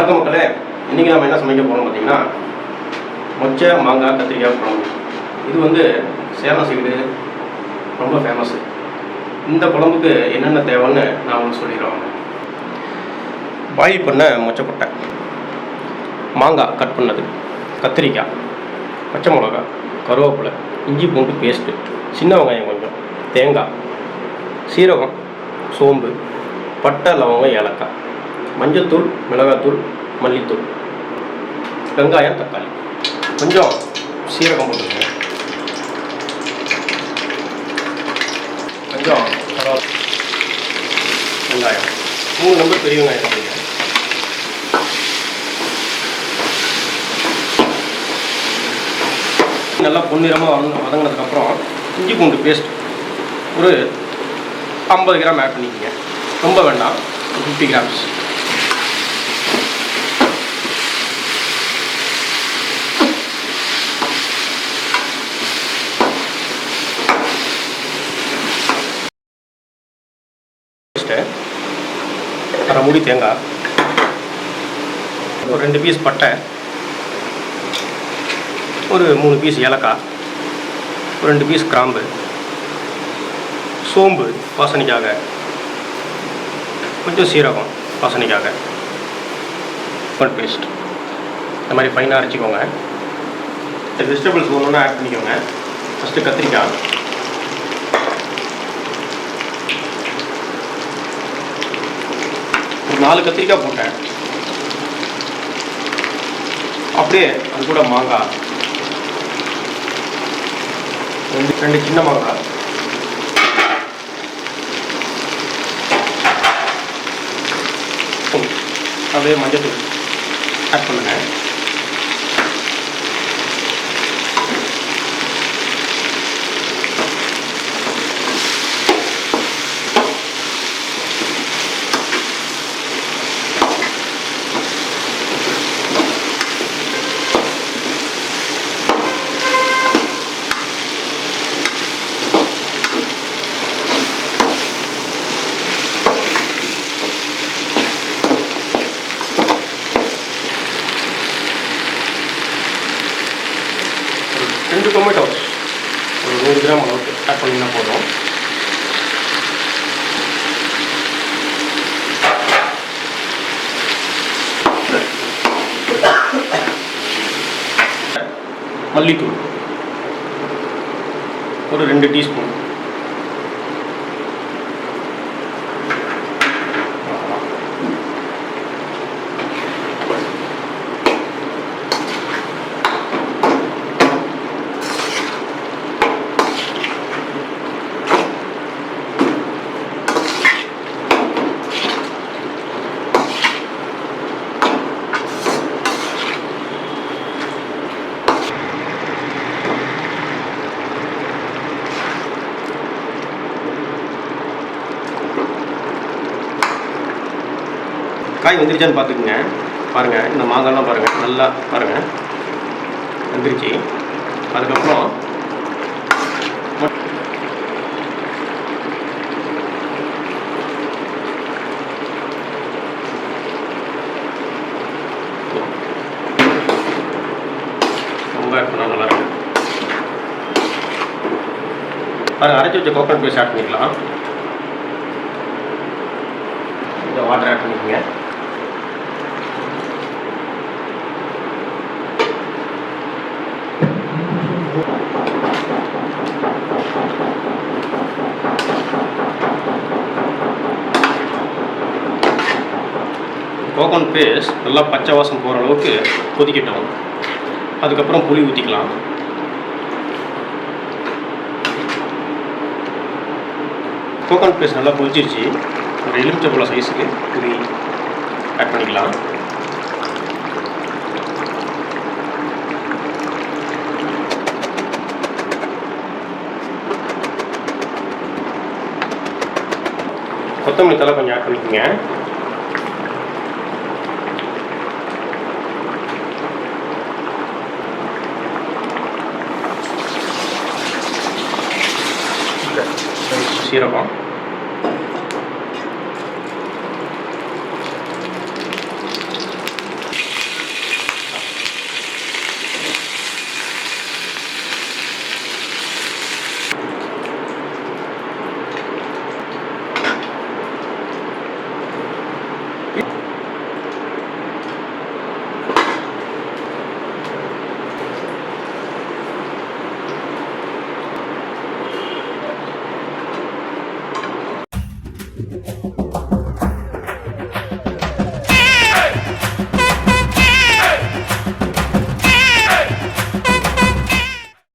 வணக்கம் மக்களே, இன்றைக்கி நம்ம என்ன சமைக்க போகிறோம் பார்த்தீங்கன்னா மொச்சை மாங்காய் கத்திரிக்காய் குழம்பு. இது வந்து சேலம் சைடு ரொம்ப ஃபேமஸ்ஸு. இந்த குழம்புக்கு என்னென்ன தேவைன்னு நான் உங்களுக்கு சொல்லிடுறேன். பாயில் பண்ண மொச்சக்கொட்டை, மாங்காய் கட் பண்ணது, கத்திரிக்காய், பச்சை மிளகா, கருவேப்பிலை, இஞ்சி பூண்டு பேஸ்ட்டு, சின்ன வெங்காயம் கொஞ்சம், தேங்காய், சீரகம், சோம்பு, பட்டை, லவங்கம், ஏலக்காய், மஞ்சத்தூள், மிளகாத்தூள், மல்லித்தூள், வெங்காயம், தக்காளி, கொஞ்சம் சீரகம் போட்டுருங்க, கொஞ்சம் வெங்காயம், 3 நம்பர் பெரிய வெங்காயம் போட்டுருங்க. நல்லா பொன்னிறமாக வதங்கினதுக்கப்புறம் இஞ்சி பூண்டு பேஸ்ட் ஒரு 50 கிராம் ஆட் பண்ணிக்கோங்க. ரொம்ப வேண்டாம், 50 கிராம்ஸ். அரை மூடி தேங்காய், ஒரு 2 பீஸ் பட்டை, ஒரு 3 பீஸ் ஏலக்காய், ஒரு 2 பீஸ் கிராம்பு, சோம்பு வாசனைக்காக, கொஞ்சம் சீரகம் வாசனைக்காக, பேஸ்ட். இந்த மாதிரி ஃபைனாக அரைச்சிக்கோங்க. வெஜிடபிள்ஸ் ஒன்று ஆட் பண்ணிக்கோங்க. ஃபஸ்ட்டு கத்திரிக்காய், ஒரு 4 கத்திரிக்காய் போட்டேன். அப்படியே அது கூட மாங்காய், 2 சின்ன மாங்காய், அப்படியே மஞ்சள் ஆட் பண்ணுங்க. ரெண்டு டொமேட்டோஸ் ஒரு 100 கிராம் அளவுக்கு ஆட் பண்ணிங்கன்னா போதும். மல்லித்தூள் ஒரு 2 டீஸ்பூன், காய் வெந்துருச்சான்னு பார்த்துக்குங்க. பாருங்கள், இந்த மாங்காய்லாம் பாருங்கள், நல்லா பாருங்கள் வெந்துருச்சு. அதுக்கப்புறம் ரொம்ப ஆட் பண்ணால் நல்லாயிருக்கும். பாருங்கள், அரைச்சி வச்ச கோகனட் பேஸ்ட் ஆட் பண்ணிக்கலாம். இந்த வாட்டர் ஆட் பண்ணிக்கோங்க. கோகனட் பேஸ்ட் நல்லா பச்சை வாசம் போகிற அளவுக்கு கொதிக்கட்டும். அதுக்கப்புறம் புளி ஊற்றிக்கலாம். கோகனட் பேஸ்ட் நல்லா கொதிச்சிருச்சு. ஒரு எலுமிச்சம்பழம் சைஸுக்கு புளி ஆட் பண்ணிக்கலாம். கொத்தமல்லி தழை கொஞ்சம் ஆட் பண்ணிக்கோங்க. சீரகம்,